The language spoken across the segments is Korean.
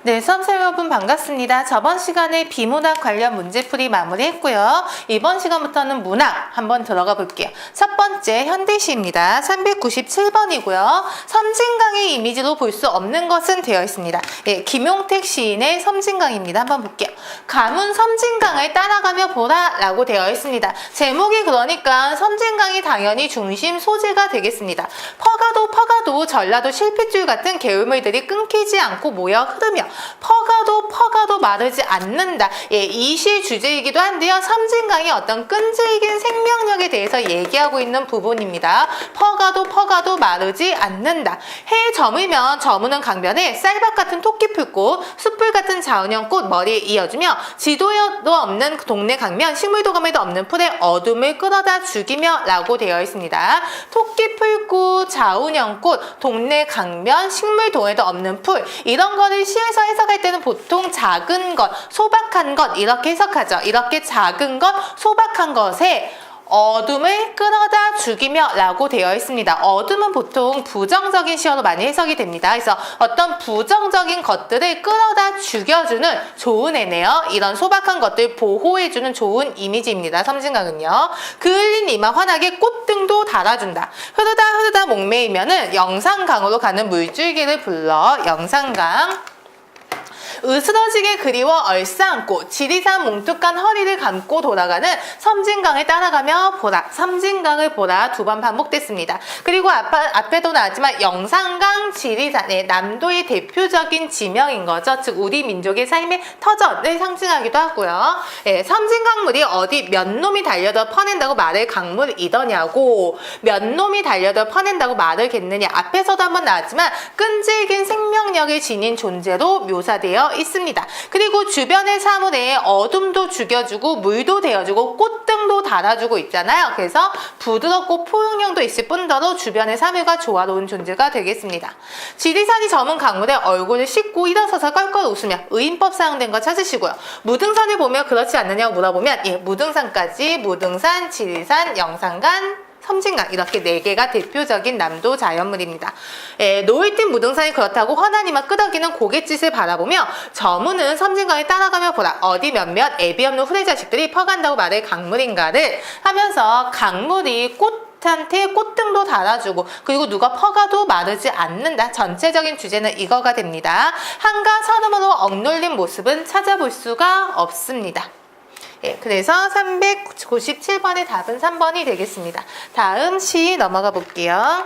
네, 수험생 여러분 반갑습니다. 저번 시간에 비문학 관련 문제풀이 마무리했고요. 이번 시간부터는 문학 한번 들어가 볼게요. 첫 번째 현대시입니다. 397번이고요. 섬진강의 이미지로 볼 수 없는 것은 되어 있습니다. 예, 김용택 시인의 섬진강입니다. 한번 볼게요. 가문 섬진강을 따라가며 보라 라고 되어 있습니다. 제목이 그러니까 섬진강이 당연히 중심 소재가 되겠습니다. 퍼가도 전라도 실핏줄 같은 개울물들이 끊기지 않고 모여 흐르며 퍼가도 마르지 않는다. 예, 이 시 주제이기도 한데요. 섬진강이 어떤 끈질긴 생명력에 대해서 얘기하고 있는 부분입니다. 퍼가도 마르지 않는다. 해에 저물면 저무는 강변에 쌀밥 같은 토끼풀꽃, 숯불 같은 자운형꽃 머리에 이어주며 지도도 없는 동네 강면, 식물도감에도 없는 풀에 어둠을 끌어다 죽이며 라고 되어 있습니다. 토끼풀꽃, 자운형꽃, 동네 강면, 식물도에도 없는 풀, 이런 거를 시에서 해석할 때는 보통 작은 것, 소박한 것 이렇게 해석하죠. 이렇게 작은 것, 소박한 것에 어둠을 끌어다 죽이며 라고 되어 있습니다. 어둠은 보통 부정적인 시어로 많이 해석이 됩니다. 그래서 어떤 부정적인 것들을 끌어다 죽여주는 좋은 애네요. 이런 소박한 것들 보호해주는 좋은 이미지입니다. 섬진강은요. 그을린 이마 환하게 꽃등도 달아준다. 흐르다 목매이면은 영산강으로 가는 물줄기를 불러 영산강. 으스러지게 그리워 얼싸안고 지리산 뭉툭한 허리를 감고 돌아가는 섬진강을 따라가며 보라. 섬진강을 보라 두 번 반복됐습니다. 그리고 앞에도 나왔지만 영산강 지리산의 남도의 대표적인 지명인 거죠. 즉 우리 민족의 삶의 터전을 상징하기도 하고요. 예, 섬진강물이 어디 몇 놈이 달려들 퍼낸다고 말을 강물이더냐고, 몇 놈이 달려들 퍼낸다고 말을 겠느냐. 앞에서도 한번 나왔지만 끈질긴 생명력을 지닌 존재로 묘사되어 있습니다. 그리고 주변의 사물에 어둠도 죽여주고 물도 데워주고 꽃등도 달아주고 있잖아요. 그래서 부드럽고 포용력도 있을 뿐더러 주변의 사물과 조화로운 존재가 되겠습니다. 지리산이 저문 강물에 얼굴을 씻고 일어서서 껄껄 웃으며 의인법 사용된 거 찾으시고요. 무등산을 보며 그렇지 않느냐고 물어보면 예, 무등산까지 무등산, 지리산, 영산강, 섬진강 이렇게 4개가 대표적인 남도 자연물입니다. 예, 노을 띈 무등산이 그렇다고 훤하니만 끄덕이는 고갯짓을 바라보며 저무는 섬진강을 따라가며 보라. 어디 몇몇 애비 없는 후대 자식들이 퍼간다고 말해 강물인가를 하면서 강물이 꽃한테 꽃등도 달아주고 그리고 누가 퍼가도 마르지 않는다. 전체적인 주제는 이거가 됩니다. 한가 서름으로 억눌린 모습은 찾아볼 수가 없습니다. 예, 그래서 397번의 답은 3번이 되겠습니다. 다음 시 넘어가 볼게요.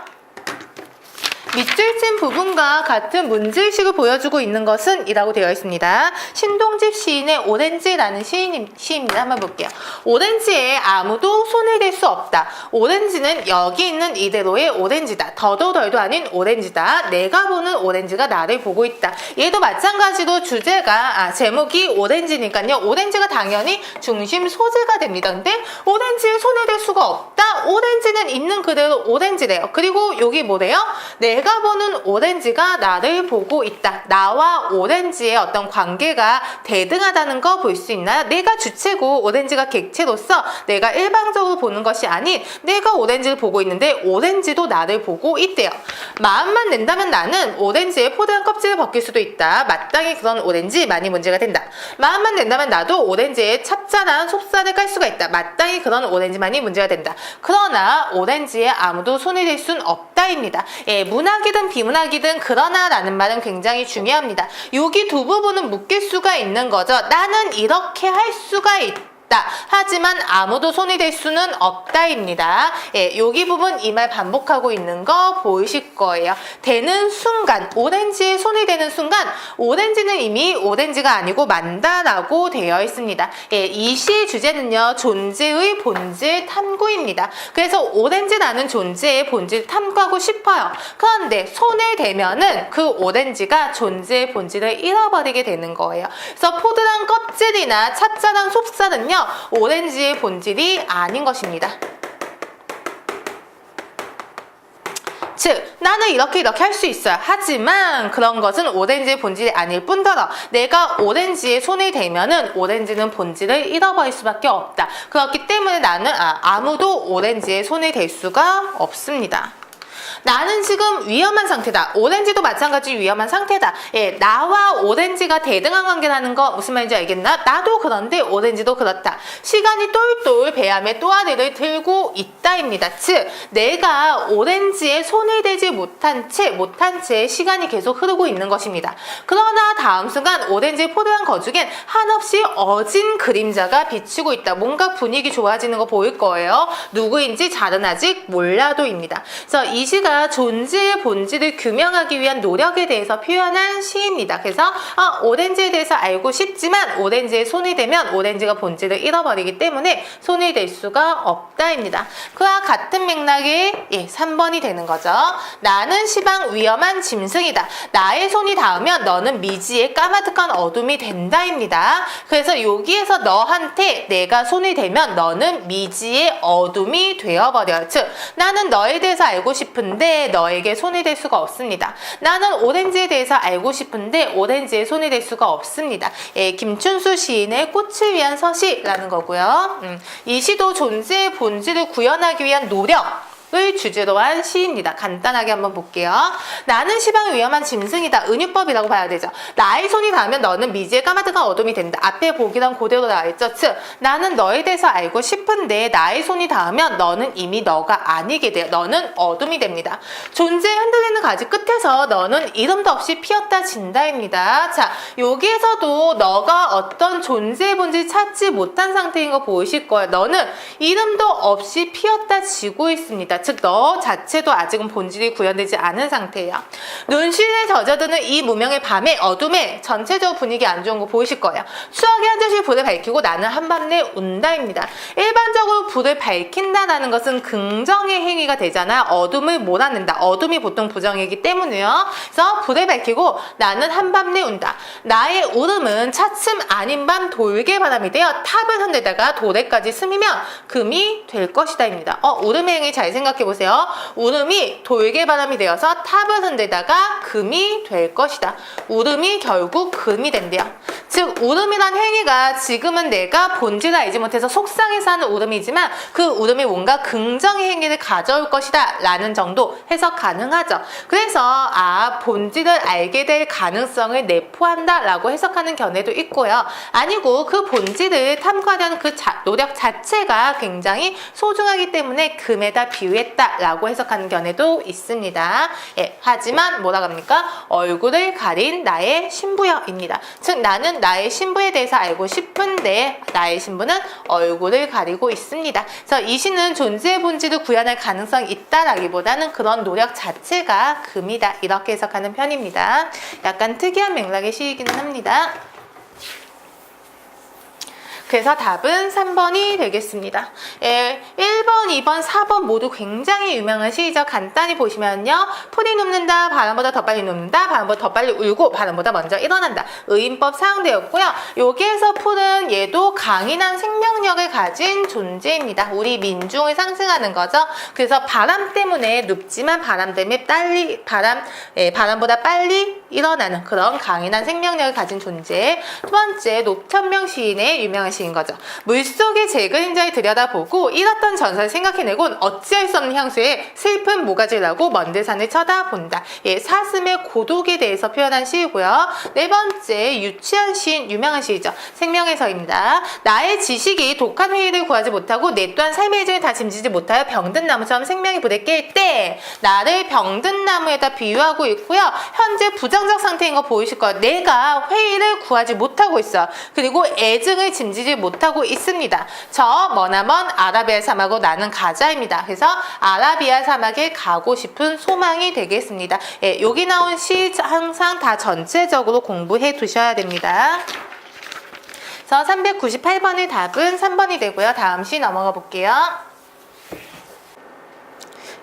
밑줄 친 부분과 같은 문제의식을 보여주고 있는 것은 이라고 되어 있습니다. 신동집 시인의 오렌지라는 시입니다. 한번 볼게요. 오렌지에 아무도 손을 댈 수 없다. 오렌지는 여기 있는 이대로의 오렌지다. 더도 덜도 아닌 오렌지다. 내가 보는 오렌지가 나를 보고 있다. 얘도 마찬가지로 주제가 제목이 오렌지니까요. 오렌지가 당연히 중심 소재가 됩니다. 근데 오렌지에 손을 댈 수가 없다. 오렌지는 있는 그대로 오렌지래요. 그리고 여기 뭐래요? 내가 보는 오렌지가 나를 보고 있다. 나와 오렌지의 어떤 관계가 대등하다는 거 볼 수 있나요? 내가 주체고 오렌지가 객체로서 내가 일방적으로 보는 것이 아닌 내가 오렌지를 보고 있는데 오렌지도 나를 보고 있대요. 마음만 낸다면 나는 오렌지의 포대한 껍질을 벗길 수도 있다. 마땅히 그런 오렌지 많이 문제가 된다. 마음만 낸다면 나도 오렌지의 찹쌀한 속살을 깔 수가 있다. 마땅히 그런 오렌지만이 문제가 된다. 그러나 오렌지에 아무도 손을 댈 순 없다입니다. 예, 문학이든 비문학이든 그러나 라는 말은 굉장히 중요합니다. 여기 두 부분은 묶일 수가 있는 거죠. 나는 이렇게 할 수가 있다. 하지만 아무도 손이 댈 수는 없다입니다. 예, 여기 부분 이 말 반복하고 있는 거 보이실 거예요. 되는 순간, 오렌지에 손이 대는 순간 오렌지는 이미 오렌지가 아니고 만다라고 되어 있습니다. 예, 이 시의 주제는요. 존재의 본질 탐구입니다. 그래서 오렌지라는 존재의 본질을 탐구하고 싶어요. 그런데 손에 대면은 그 오렌지가 존재의 본질을 잃어버리게 되는 거예요. 그래서 포들한 껍질이나 찹쌀한 속살은요. 오렌지의 본질이 아닌 것입니다. 즉 나는 이렇게 할 수 있어요. 하지만 그런 것은 오렌지의 본질이 아닐 뿐더러 내가 오렌지에 손을 대면은 오렌지는 본질을 잃어버릴 수밖에 없다. 그렇기 때문에 나는 아무도 오렌지에 손을 댈 수가 없습니다. 나는 지금 위험한 상태다. 오렌지도 마찬가지 위험한 상태다. 예, 나와 오렌지가 대등한 관계라는 거 무슨 말인지 알겠나? 나도 그런데 오렌지도 그렇다. 시간이 똘똘 배암의 또아리를 들고 있다입니다. 즉, 내가 오렌지에 손을 대지 못한 채 시간이 계속 흐르고 있는 것입니다. 그러나 다음 순간 오렌지의 포도한 거죽엔 한없이 어진 그림자가 비치고 있다. 뭔가 분위기 좋아지는 거 보일 거예요. 누구인지 잘은 아직 몰라도입니다. 그래서 이 시가 존재의 본질을 규명하기 위한 노력에 대해서 표현한 시입니다. 그래서 오렌지에 대해서 알고 싶지만 오렌지에 손이 대면 오렌지가 본질을 잃어버리기 때문에 손이 댈 수가 없다입니다. 그와 같은 맥락이 3번이 되는 거죠. 나는 시방 위험한 짐승이다. 나의 손이 닿으면 너는 미지의 까마득한 어둠이 된다입니다. 그래서 여기에서 너한테 내가 손이 대면 너는 미지의 어둠이 되어버려요. 즉, 나는 너에 대해서 알고 싶은데 너에게 손이 댈 수가 없습니다. 나는 오렌지에 대해서 알고 싶은데 오렌지에 손이 댈 수가 없습니다. 김춘수 시인의 꽃을 위한 서시라는 거고요. 이 시도 존재의 본질을 구현하기 위한 노력 을 주제로 한 시입니다. 간단하게 한번 볼게요. 나는 시방 위험한 짐승이다. 은유법이라고 봐야 되죠. 나의 손이 닿으면 너는 미지의 까마득한 어둠이 된다. 앞에 보기랑 그대로 나와있죠. 즉, 나는 너에 대해서 알고 싶은데 나의 손이 닿으면 너는 이미 너가 아니게 돼요. 너는 어둠이 됩니다. 존재의 흔들리는 가지 끝에서 너는 이름도 없이 피었다 진다입니다. 자, 여기에서도 너가 어떤 존재의 본질 찾지 못한 상태인 거 보이실 거예요. 너는 이름도 없이 피었다 지고 있습니다. 즉, 너 자체도 아직은 본질이 구현되지 않은 상태예요. 눈시에 젖어드는 이 무명의 밤에 어둠에 전체적으로 분위기 안 좋은 거 보이실 거예요. 추억의 한 줄씩 불을 밝히고 나는 한밤내 운다입니다. 일반적으로 불을 밝힌다라는 것은 긍정의 행위가 되잖아. 어둠을 몰아낸다. 어둠이 보통 부정이기 때문에요. 그래서 불을 밝히고 나는 한밤내 운다. 나의 울음은 차츰 아닌 밤 돌개바람이 되어 탑을 흔들다가 도래까지 스미면 금이 될 것이다입니다. 울음의 행위 잘 생각해보세요. 울음이 돌개바람이 되어서 탑을 흔들다가 금이 될 것이다. 울음이 결국 금이 된대요. 즉, 울음이란 행위가 지금은 내가 본질을 알지 못해서 속상해서 하는 울음이지만 그 울음이 뭔가 긍정의 행위를 가져올 것이다 라는 정도 해석 가능하죠. 그래서 본질을 알게 될 가능성을 내포한다 라고 해석하는 견해도 있고요. 아니고 그 본질을 탐구하려는 그 노력 자체가 굉장히 소중하기 때문에 금에다 비유했다 라고 해석하는 견해도 있습니다. 하지만 뭐라고 합니까? 얼굴을 가린 나의 신부여입니다. 즉, 나는 나의 신부에 대해서 알고 싶은데 나의 신부는 얼굴을 가리고 있습니다. 그래서 이 시는 존재의 본질을 구현할 가능성이 있다라기보다는 그런 노력 자체가 금이다 이렇게 해석하는 편입니다. 약간 특이한 맥락의 시이기는 합니다. 그래서 답은 3번이 되겠습니다. 1번, 2번, 4번 모두 굉장히 유명한 시죠. 간단히 보시면요. 풀이 눕는다, 바람보다 더 빨리 눕는다, 바람보다 더 빨리 울고 바람보다 먼저 일어난다. 의인법 사용되었고요. 여기에서 풀은 얘도 강인한 생명력을 가진 존재입니다. 우리 민중을 상징하는 거죠. 그래서 바람 때문에 눕지만 바람 때문에 바람보다 빨리 일어나는 그런 강인한 생명력을 가진 존재. 두 번째, 노천명 시인의 유명한 시인 거죠. 물속의 제 그림자를 들여다보고 잃었던 전설을 생각해내곤 어찌할 수 없는 향수에 슬픈 모가지를 나고 먼 산을 쳐다본다. 사슴의 고독에 대해서 표현한 시이고요. 네 번째, 유치한 시인 유명한 시이죠. 생명에서입니다. 나의 지식이 독한 회의를 구하지 못하고 내 또한 삶의 일정을 다 짐지지 못하여 병든 나무처럼 생명이 불에 낄 때 나를 병든 나무에다 비유하고 있고요. 현재 부정적 상태인 거 보이실 거예요. 내가 회의를 구하지 못하고 있어요. 그리고 애증을 짐지지 못하고 있습니다. 저 머나먼 아라비아 사막으로 나는 가자입니다. 그래서 아라비아 사막에 가고 싶은 소망이 되겠습니다. 여기 나온 시 항상 다 전체적으로 공부해 두셔야 됩니다. 그래서 398번의 답은 3번이 되고요. 다음 시 넘어가 볼게요.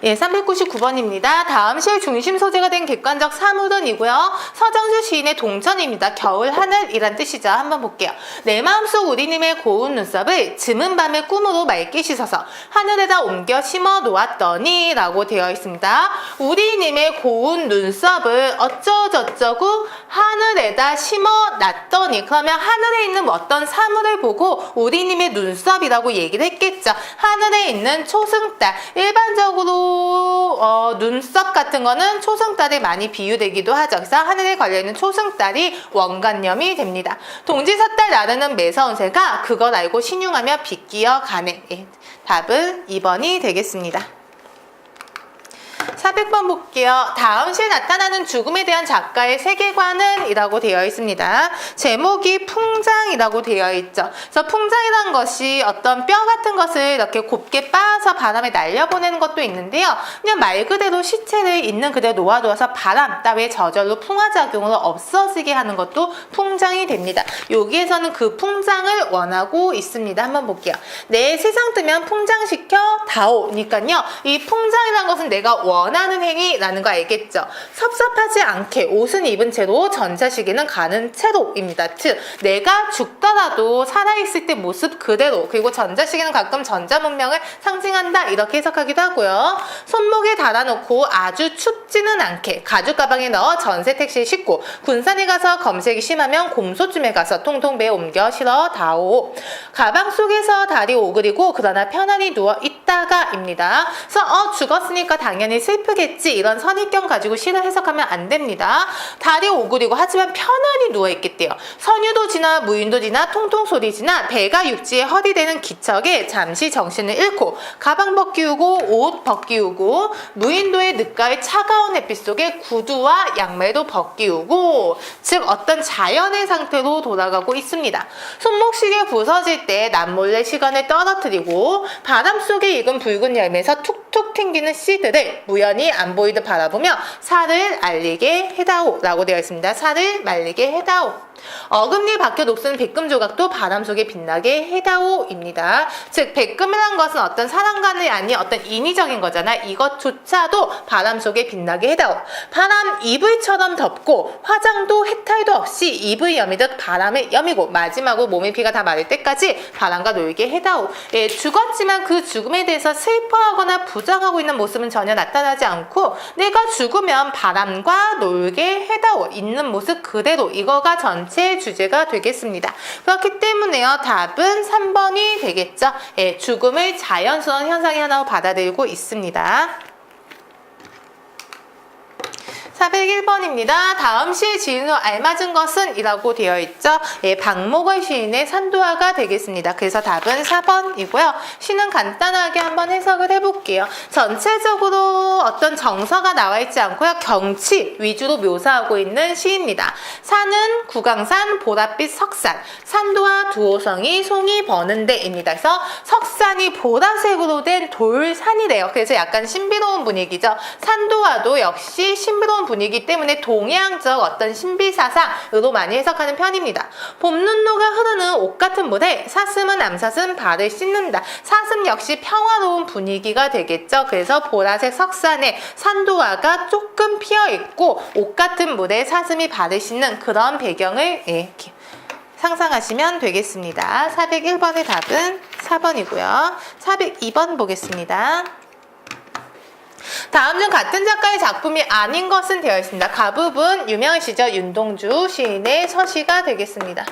399번입니다. 다음 시의 중심 소재가 된 객관적 사물은 이고요. 서정수 시인의 동천입니다. 겨울 하늘이란 뜻이죠. 한번 볼게요. 내 마음속 우리님의 고운 눈썹을 즈문 밤의 꿈으로 맑게 씻어서 하늘에다 옮겨 심어 놓았더니 라고 되어 있습니다. 우리님의 고운 눈썹을 어쩌저쩌고 하늘에다 심어 놨더니, 그러면 하늘에 있는 어떤 사물을 보고 우리님의 눈썹이라고 얘기를 했겠죠. 하늘에 있는 초승달, 일반적으로 그리고 눈썹 같은 거는 초승달에 많이 비유되기도 하죠. 그래서 하늘에 걸려있는 초승달이 원관념이 됩니다. 동지섣달 나르는 매서운 새가 그걸 알고 신용하며 빗기어 가네. 예, 답은 2번이 되겠습니다. 400번 볼게요. 다음 시에 나타나는 죽음에 대한 작가의 세계관은 이라고 되어 있습니다. 제목이 풍장이라고 되어 있죠. 그래서 풍장이라는 것이 어떤 뼈 같은 것을 이렇게 곱게 빻아서 바람에 날려보내는 것도 있는데요. 그냥 말 그대로 시체를 있는 그대로 놓아두어서 바람 따위의 저절로 풍화작용으로 없어지게 하는 것도 풍장이 됩니다. 여기에서는 그 풍장을 원하고 있습니다. 한번 볼게요. 내 세상 뜨면 풍장시켜 다오니까요. 이 풍장이라는 것은 내가 원하는 행위라는 거 알겠죠? 섭섭하지 않게 옷은 입은 채로 전자시계는 가는 채로입니다. 즉 내가 죽더라도 살아있을 때 모습 그대로, 그리고 전자시계는 가끔 전자문명을 상징한다 이렇게 해석하기도 하고요. 손목에 달아놓고 아주 춥지는 않게 가죽 가방에 넣어 전세 택시에 싣고 군산에 가서 검색이 심하면 곰소쯤에 가서 통통 배에 옮겨 실어 다오. 가방 속에서 다리 오그리고 그러나 편안히 누워 있다가입니다. 그래서 죽었으니까 당연히 슬프겠지 이런 선입견 가지고 시를 해석하면 안 됩니다. 다리 오그리고 하지만 편안히 누워있겠대요. 선유도 지나 무인도 지나 통통 소리 지나 배가 육지에 허리대는 기척에 잠시 정신을 잃고 가방 벗기우고 옷 벗기우고 무인도의 늦가을 차가운 햇빛 속에 구두와 양말도 벗기우고, 즉 어떤 자연의 상태로 돌아가고 있습니다. 손목시계 부서질 때 남몰래 시간을 떨어뜨리고 바람 속에 익은 붉은 열매에서 툭툭 튕기는 씨들을 무연히 안 보이듯 바라보며 살을 알리게 해다오 라고 되어 있습니다. 살을 말리게 해다오. 어금니에 박혀 녹슨 백금 조각도 바람 속에 빛나게 해다오입니다. 즉 백금이란 것은 어떤 사람간이 아닌 어떤 인위적인 거잖아. 이것조차도 바람 속에 빛나게 해다오. 바람 이불처럼 덮고 화장도 해탈도 없이 이불 여미듯 바람을 여미고 마지막으로 몸의 피가 다 마를 때까지 바람과 놀게 해다오. 예, 죽었지만 그 죽음에 대해서 슬퍼하거나 부정하고 있는 모습은 전혀 나타나지 않고 내가 죽으면 바람과 놀게 해다오. 있는 모습 그대로, 이거가 전체 주제가 되겠습니다. 그렇기 때문에요. 답은 3번이 되겠죠. 예, 죽음을 자연스러운 현상이 하나로 받아들이고 있습니다. 401번입니다. 다음 시의 지은으로 알맞은 것은 이라고 되어 있죠. 예, 박목월 시인의 산도화가 되겠습니다. 그래서 답은 4번이고요. 시는 간단하게 한번 해석을 해볼게요. 전체적으로 어떤 정서가 나와 있지 않고요. 경치 위주로 묘사하고 있는 시입니다. 산은 구강산, 보랏빛 석산, 산도화 두호성이 송이 버는 데입니다. 그래서 석산이 보라색으로 된 돌산이래요. 그래서 약간 신비로운 분위기죠. 산도화도 역시 신비로운 분위기 때문에 동양적 어떤 신비사상으로 많이 해석하는 편입니다. 봄눈노가 흐르는 옷 같은 물에 사슴은 남사슴 발을 씻는다. 사슴 역시 평화로운 분위기가 되겠죠. 그래서 보라색 석산에 산도화가 조금 피어있고 옷 같은 물에 사슴이 발을 씻는 그런 배경을 이렇게 상상하시면 되겠습니다. 401번의 답은 4번이고요. 402번 보겠습니다. 다음 중 같은 작가의 작품이 아닌 것은 되어 있습니다. 가부분 유명하시죠? 윤동주 시인의 서시가 되겠습니다.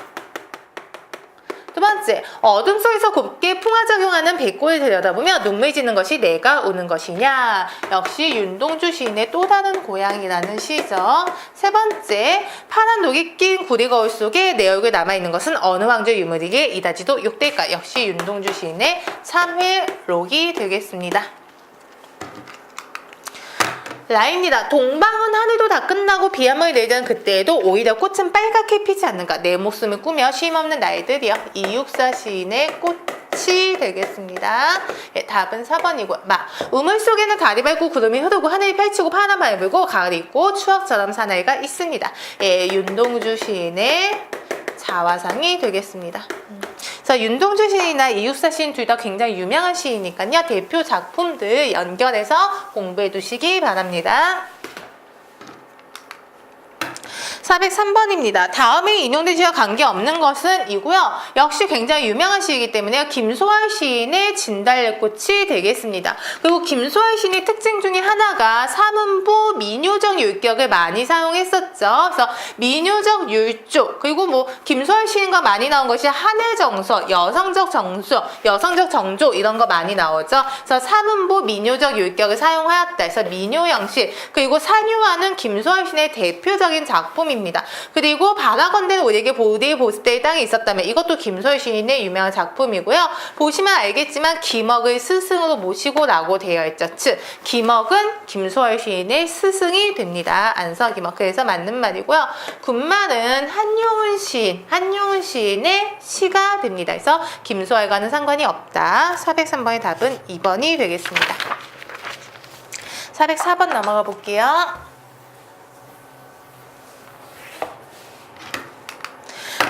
두 번째, 어둠 속에서 곱게 풍화작용하는 백골을 들여다보며 눈물 짓는 것이 내가 우는 것이냐. 역시 윤동주 시인의 또 다른 고향이라는 시죠. 세 번째, 파란 녹이 낀 구리 거울 속에 내 얼굴 남아있는 것은 어느 왕조 유물이기에 이다지도 욕될까. 역시 윤동주 시인의 3회록이 되겠습니다. 라입니다. 동방은 하늘도 다 끝나고 비함을 내리는 그때에도 오히려 꽃은 빨갛게 피지 않는가. 내 목숨을 꾸며 쉼없는 날들이요. 이육사 시인의 꽃이 되겠습니다. 예, 답은 4번이고요. 우물 속에는 달이 밝고 구름이 흐르고 하늘이 펼치고 파란 바람이 불고 가을이 있고 추억처럼 사나이가 있습니다. 예, 윤동주 시인의 자화상이 되겠습니다. 그래서 윤동주 시인이나 이육사 시인 둘 다 굉장히 유명한 시이니까요. 대표 작품들 연결해서 공부해 두시기 바랍니다. 403번입니다. 다음에 인용된 시와 관계없는 것은 이고요. 역시 굉장히 유명한 시이기 때문에 김소월 시인의 진달래꽃이 되겠습니다. 그리고 김소월 시인의 특징 중에 하나가 사문보 민요적 율격을 많이 사용했었죠. 그래서 민요적 율조, 그리고 뭐 김소월 시인과 많이 나온 것이 한해정서, 여성적 정수, 여성적 정조 이런 거 많이 나오죠. 그래서 사문보 민요적 율격을 사용하였다. 그래서 민요 형식, 그리고 산유화는 김소월 시인의 대표적인 작품입니다. 그리고 바라건대는 우리에게 보드의 보스대의 땅이 있었다면 이것도 김소월 시인의 유명한 작품이고요. 보시면 알겠지만 김억을 스승으로 모시고 라고 되어 있죠. 즉 김억은 김소월 시인의 스승이 됩니다. 안서김억. 그래서 맞는 말이고요. 군말은 한용운 시인의 시가 됩니다. 그래서 김소월과는 상관이 없다. 403번의 답은 2번이 되겠습니다. 404번 넘어가 볼게요.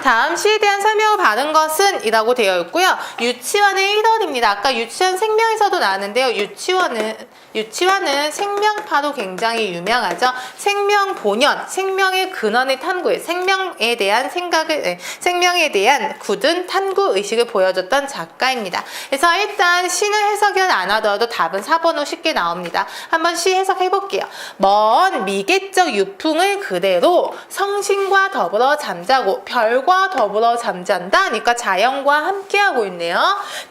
다음 시에 대한 설명을 받은 것은 이라고 되어 있고요. 유치원의 1월입니다. 아까 유치원 생명에서도 나왔는데요. 유치원은 생명파로 굉장히 유명하죠. 생명 본연, 생명의 근원을 탐구해 생명에 대한 생명에 대한 굳은 탐구 의식을 보여줬던 작가입니다. 그래서 일단 시는 해석을 안 하더라도 답은 4번으로 쉽게 나옵니다. 한번 시 해석해 볼게요. 먼 미개적 유풍을 그대로 성신과 더불어 잠자고 별과 더불어 잠잔다. 그러니까 자연과 함께하고 있네요.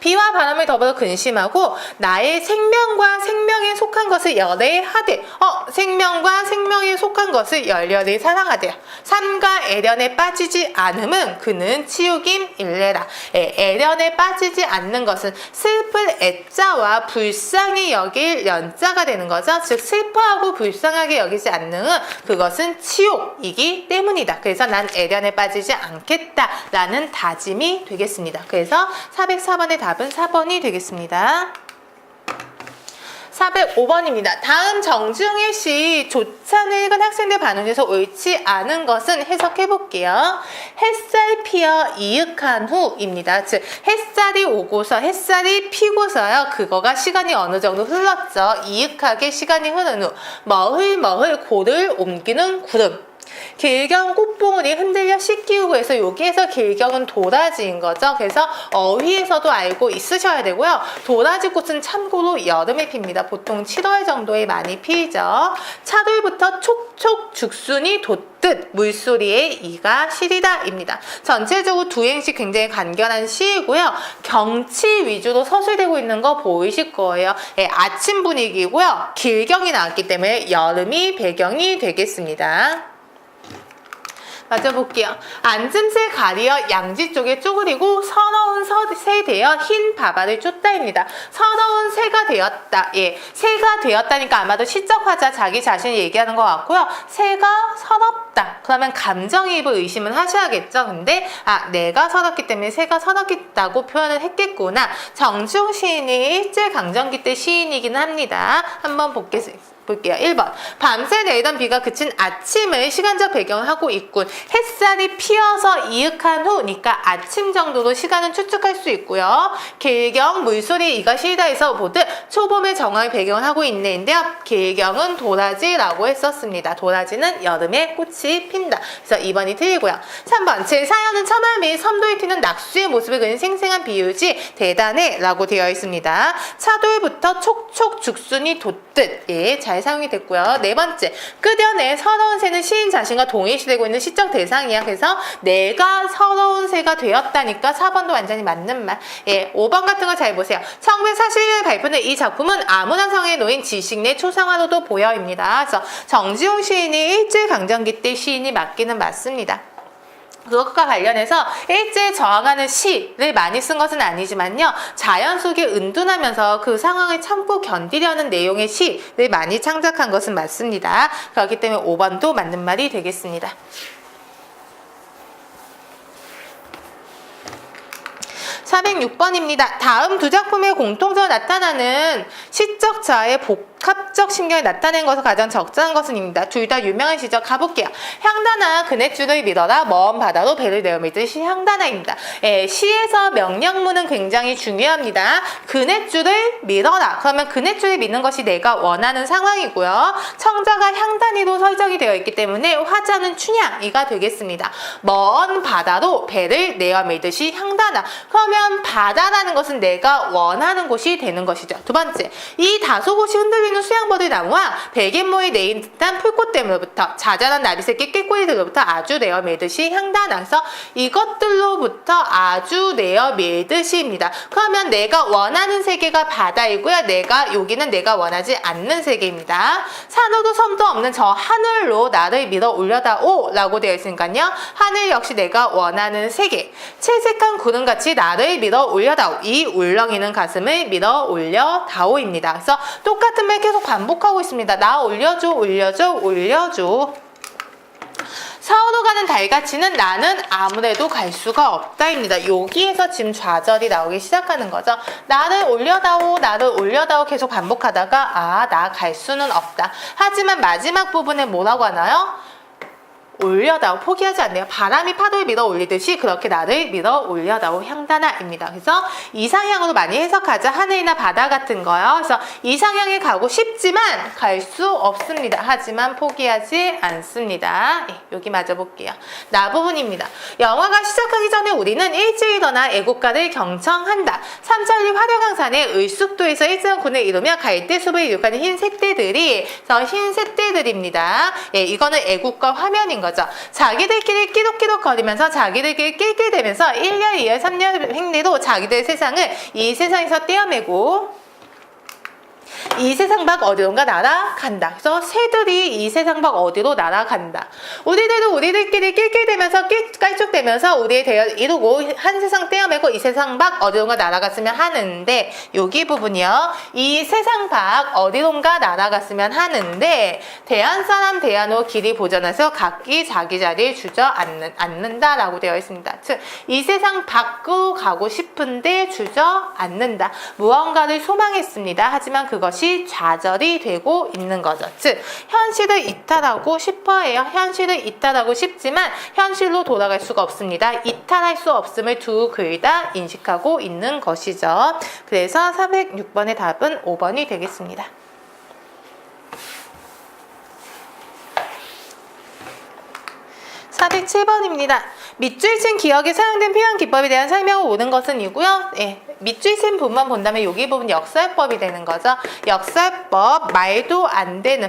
비와 바람을 더불어 근심하고 나의 생명과 생명에 속한 것을 열애하되 생명과 생명에 속한 것을 열렬히 사랑하되 삶과 애련에 빠지지 않음은 그는 치욕임 일례라. 애련에 빠지지 않는 것은 슬플 애자와 불쌍히 여길 연자가 되는 거죠. 즉 슬퍼하고 불쌍하게 여기지 않는 그것은 치욕이기 때문이다. 그래서 난 애련에 빠지지 않겠다 라는 다짐이 되겠습니다. 그래서 404번의 답은 4번이 되겠습니다. 405번입니다. 다음 정중의 시 조찬을 읽은 학생들 반응 중에서 옳지 않은 것은 해석해 볼게요. 햇살 피어 이윽한 후입니다. 즉 햇살이 오고서 햇살이 피고서요. 그거가 시간이 어느 정도 흘렀죠. 이윽하게 시간이 흐른 후 머흘머흘 고를 옮기는 구름. 길경 꽃봉오리 흔들려 씻기우고 해서 여기에서 길경은 도라지인 거죠. 그래서 어휘에서도 알고 있으셔야 되고요. 도라지 꽃은 참고로 여름에 핍니다. 보통 7월 정도에 많이 피죠. 차돌부터 촉촉 죽순이 돋듯 물소리에 이가 시리다입니다. 전체적으로 두 행시 굉장히 간결한 시이고요. 경치 위주로 서술되고 있는 거 보이실 거예요. 아침 분위기고요. 길경이 나왔기 때문에 여름이 배경이 되겠습니다. 맞아볼게요. 앉음새 가리어 양지 쪽에 쪼그리고 서러운 새 되어 흰 바바를 쫓다입니다. 서러운 새가 되었다. 새가 되었다니까 아마도 시적 화자 자기 자신을 얘기하는 것 같고요. 새가 서럽다. 그러면 감정이입을 의심은 하셔야겠죠. 근데 내가 서럽기 때문에 새가 서럽다고 표현을 했겠구나. 정중 시인이 일제강점기 때 시인이기는 합니다. 한번 볼게요. 1번. 밤새 내리던 비가 그친 아침을 시간적 배경을 하고 있군. 햇살이 피어서 이윽한 후니까 아침 정도로 시간은 추측할 수 있고요. 길경 물소리 이가 시리다에서 보듯 초봄의 정화의 배경을 하고 있는데요. 길경은 도라지라고 했었습니다. 도라지는 여름에 꽃이 핀다. 그래서 2번이 틀리고요. 3번. 제 사연은 천할 및 섬도에 튀는 낙수의 모습을 그린 생생한 비유지 대단해 라고 되어 있습니다. 차돌부터 촉촉 죽순이 돋듯 잘 사용이 됐고요. 네 번째, 끄뎌내 서러운 새는 시인 자신과 동일시되고 있는 시적 대상이야. 그래서 내가 서러운 새가 되었다니까 4번도 완전히 맞는 말. 5번 같은 거 잘 보세요. 1941년에 발표된 이 작품은 암울한 상황에 놓인 지식 내 초상화로도 보여입니다. 그래서 정지용 시인이 일제강점기 때 시인이 맞기는 맞습니다. 그것과 관련해서 일제에 저항하는 시를 많이 쓴 것은 아니지만요. 자연 속에 은둔하면서 그 상황을 참고 견디려는 내용의 시를 많이 창작한 것은 맞습니다. 그렇기 때문에 5번도 맞는 말이 되겠습니다. 406번입니다. 다음 두 작품의 공통적으로 나타나는 시적 자아의 복합 복합적 신경이 나타낸 것은 가장 적절한 것은입니다. 둘 다 유명하시죠? 가볼게요. 향단아 그네줄을 밀어라 먼 바다로 배를 내어 밀듯이 향단아입니다. 시에서 명령문은 굉장히 중요합니다. 그네줄을 밀어라. 그러면 그네줄을 미는 것이 내가 원하는 상황이고요. 청자가 향단이로 설정이 되어 있기 때문에 화자는 춘향이가 되겠습니다. 먼 바다로 배를 내어 밀듯이 향단아. 그러면 바다라는 것은 내가 원하는 곳이 되는 것이죠. 두 번째, 이 다소곳이 흔들리는 수양버들 나무와 베갯모에 내인 듯한 풀꽃댐으로부터 자잘한 나비새끼 꾀꼬리들로부터 아주 내어 밀듯이 향단아. 그래서 이것들로부터 아주 내어 밀듯이입니다. 그러면 내가 원하는 세계가 바다이고요. 여기는 내가 원하지 않는 세계입니다. 산호도 섬도 없는 저 하늘로 나를 밀어 올려다오 라고 되어 있으니까요. 하늘 역시 내가 원하는 세계. 채색한 구름같이 나를 밀어 올려다오. 이 울렁이는 가슴을 밀어 올려다오입니다. 그래서 똑같은 말 계속 반복하고 있습니다. 나 올려줘, 올려줘, 올려줘. 서울로 가는 달같이는 나는 아무래도 갈 수가 없다입니다. 여기에서 지금 좌절이 나오기 시작하는 거죠. 나를 올려다오, 나를 올려다오 계속 반복하다가 나 갈 수는 없다. 하지만 마지막 부분에 뭐라고 하나요? 올려다오, 포기하지 않네요. 바람이 파도를 밀어 올리듯이 그렇게 나를 밀어 올려다오 향단아입니다. 그래서 이상향으로 많이 해석하자. 하늘이나 바다 같은 거요. 그래서 이상향에 가고 싶지만 갈 수 없습니다. 하지만 포기하지 않습니다. 여기 맞아볼게요. 나 부분입니다. 영화가 시작하기 전에 우리는 일찍 일어나 애국가를 경청한다. 삼천리 화려강산의 을숙도에서 일정한 군을 이루며 갈대숲을 이룩하는 흰 새떼들이 흰 새떼들입니다. 이거는 애국가 화면인 거죠. 자기들끼리 끼룩끼룩 거리면서 자기들끼리 낄낄대면서 1년, 2년, 3년 횡리로 자기들 세상을 이 세상에서 떼어매고 이 세상 밖 어디론가 날아간다. 그래서 새들이 이 세상 밖 어디로 날아간다. 우리들도 우리들끼리 낄낄대면서 깔쭉대면서 우리의 대열 이루고 한 세상 떼어매고 이 세상 밖 어디론가 날아갔으면 하는데 여기 부분이요. 이 세상 밖 어디론가 날아갔으면 하는데 대한사람 대한호 길이 보전해서 각기 자기 자리에 주저앉는다라고 되어 있습니다. 즉 이 세상 밖으로 가고 싶은데 주저앉는다. 무언가를 소망했습니다. 하지만 그것이 좌절이 되고 있는 거죠. 즉 현실을 이탈하고 싶어 해요. 현실을 이탈하고 싶지만 현실로 돌아갈 수가 없습니다. 이탈할 수 없음을 두 글 다 인식하고 있는 것이죠. 그래서 406번의 답은 5번이 되겠습니다. 407번입니다. 밑줄 친 기억에 사용된 표현 기법에 대한 설명을 오는 것은 이고요. 밑줄 친 부분만 본다면 여기 부분 역설법이 되는 거죠. 역설법, 말도 안 되는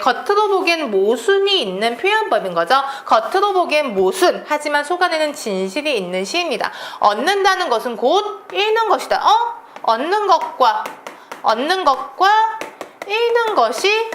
겉으로 보기엔 모순이 있는 표현법인 거죠. 겉으로 보기엔 모순, 하지만 속 안에는 진실이 있는 시입니다. 얻는다는 것은 곧 잃는 것이다. 얻는 것과 잃는 것이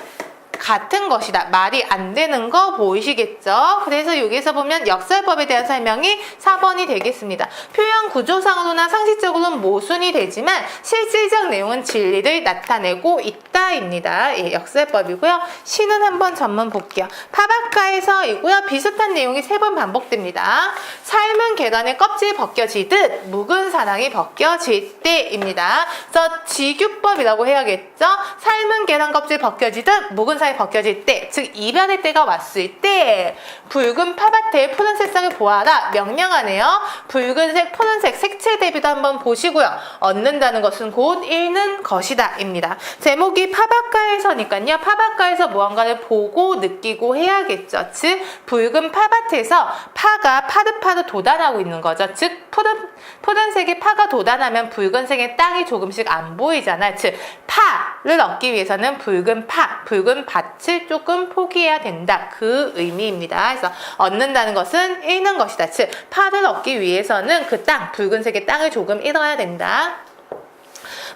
같은 것이다. 말이 안 되는 거 보이시겠죠? 그래서 여기서 보면 역설법에 대한 설명이 4번이 되겠습니다. 표현 구조상으로나 상식적으로는 모순이 되지만 실질적 내용은 진리를 나타내고 있다입니다. 역설법이고요. 시는 한번 전문 볼게요. 파바카에서이고요. 비슷한 내용이 3번 반복됩니다. 삶은 계란의 껍질이 벗겨지듯 묵은 사랑이 벗겨질 때입니다. 그래서 지규법이라고 해야겠죠? 삶은 계란 껍질이 벗겨지듯 묵은 사랑이 벗겨질 때, 즉 이별의 때가 왔을 때 붉은 파밭에 푸른 색상을 보아라 명령하네요. 붉은색, 푸른색 색채 대비도 한번 보시고요. 얻는다는 것은 곧 잃는 것이다 입니다. 제목이 파바카에서니까요. 파바카에서 무언가를 보고 느끼고 해야겠죠. 즉 붉은 파밭에서 파가 파릇파릇 돋아나고 있는 거죠. 즉 푸른색의 파가 돋아나면 붉은색의 땅이 조금씩 안 보이잖아요. 즉 파를 얻기 위해서는 붉은 밭을 조금 포기해야 된다. 그 의미입니다. 그래서 얻는다는 것은 잃는 것이다. 즉 파를 얻기 위해서는 그 땅, 붉은색의 땅을 조금 잃어야 된다.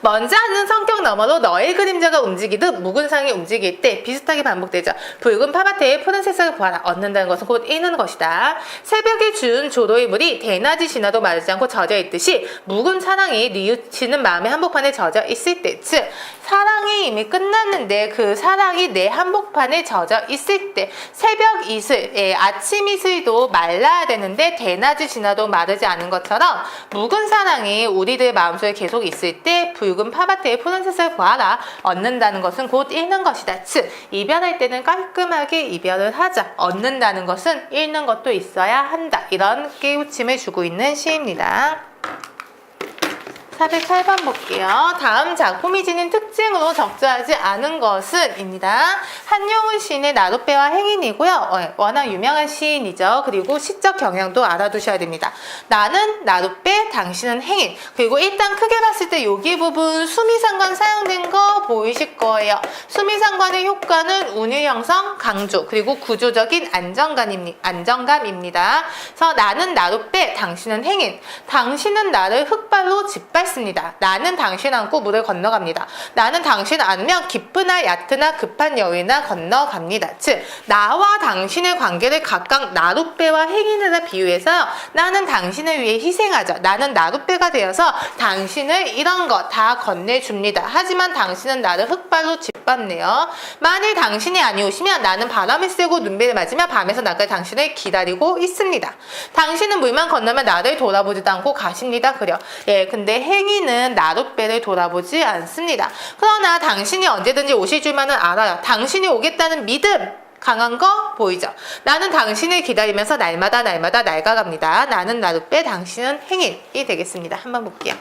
먼저 하는 성격 너머로 너의 그림자가 움직이듯 묵은 상이 움직일 때 비슷하게 반복되죠. 붉은 파밭에 푸른 색상을 보아라. 얻는다는 것은 곧 잃는 것이다. 새벽에 준 조로의 물이 대낮이 지나도 마르지 않고 젖어 있듯이 묵은 사랑이 뉘우치는 마음의 한복판에 젖어 있을 때, 즉 사랑이 이미 끝났는데 그 사랑이 내 한복판에 젖어 있을 때, 새벽 이슬, 아침 이슬도 말라야 되는데 대낮이 지나도 마르지 않은 것처럼 묵은 사랑이 우리들 마음속에 계속 있을 때 붉은 파밭에 푸른색을 보아라. 얻는다는 것은 곧 잃는 것이다. 즉 이별할 때는 깔끔하게 이별을 하자. 얻는다는 것은 잃는 것도 있어야 한다. 이런 깨우침을 주고 있는 시입니다. 408번 볼게요. 다음 작품이 지닌 특징으로 적절하지 않은 것은 입니다. 한용운 시인의 나룻배와 행인이고요. 워낙 유명한 시인이죠. 그리고 시적 경향도 알아두셔야 됩니다. 나는 나룻배, 당신은 행인. 그리고 일단 크게 봤을 때 여기 부분 수미상관 사용된 거 보이실 거예요. 수미상관의 효과는 운율 형성, 강조, 그리고 구조적인 안정감입니다. 그래서 나는 나룻배, 당신은 행인. 당신은 나를 흙발로 짓밟습니다. 나는 당신 안고 물을 건너갑니다. 나는 당신 안으면 깊으나 얕으나 급한 여위나 건너갑니다. 즉 나와 당신의 관계를 각각 나룻배와 행인으로 비유해서 나는 당신을 위해 희생하죠. 나는 나룻배가 되어서 당신을 이런 거 다 건네줍니다. 하지만 당신은 나를 흙발로 짓밟네요. 만일 당신이 아니오시면 나는 바람을 쐬고 눈비를 맞으며 밤에서 낮까지 당신을 기다리고 있습니다. 당신은 물만 건너면 나를 돌아보지도 않고 가십니다. 그려. 근데 행인은 나룻배를 돌아보지 않습니다. 그러나 당신이 언제든지 오실 줄만은 알아요. 당신이 오겠다는 믿음 강한 거 보이죠? 나는 당신을 기다리면서 날마다 낡아갑니다. 나는 나룻배, 당신은 행인이 되겠습니다. 한번 볼게요.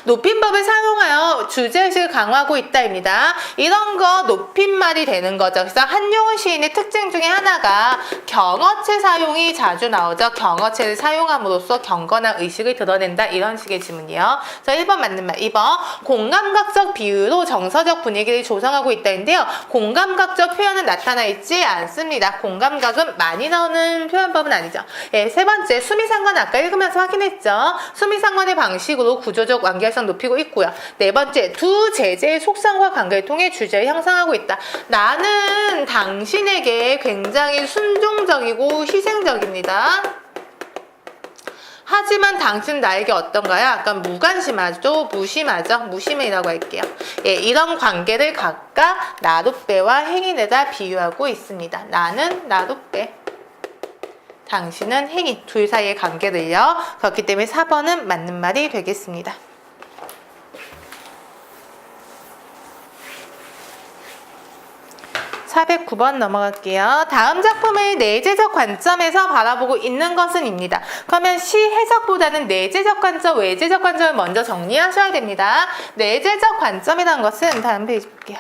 높임법을 사용하여 주제의식을 강화하고 있다입니다. 이런 거 높임말이 되는 거죠. 그래서 한용운 시인의 특징 중에 하나가 경어체 사용이 자주 나오죠. 경어체를 사용함으로써 경건한 의식을 드러낸다. 이런 식의 지문이요. 그래서 1번 맞는 말. 2번 공감각적 비유로 정서적 분위기를 조성하고 있다인데요. 공감각적 표현은 나타나 있지 않습니다. 공감각은 많이 나오는 표현법은 아니죠. 세 번째 수미상관 아까 읽으면서 확인했죠. 수미상관의 방식으로 구조적 완결성 높이고 있고요. 네 번째, 두 제재의 속성과 관계를 통해 주제를 형성하고 있다. 나는 당신에게 굉장히 순종적이고 희생적입니다. 하지만 당신 나에게 어떤가요? 약간 무관심하죠? 무심하죠? 무심이라고 할게요. 이런 관계를 각각 나룻배와 행인에다 비유하고 있습니다. 나는 나룻배, 당신은 행인. 둘 사이의 관계를요. 그렇기 때문에 4번은 맞는 말이 되겠습니다. 409번 넘어갈게요. 다음 작품을 내재적 관점에서 바라보고 있는 것은 입니다. 그러면 시 해석보다는 내재적 관점, 외재적 관점을 먼저 정리하셔야 됩니다. 내재적 관점이라는 것은 다음 페이지 볼게요.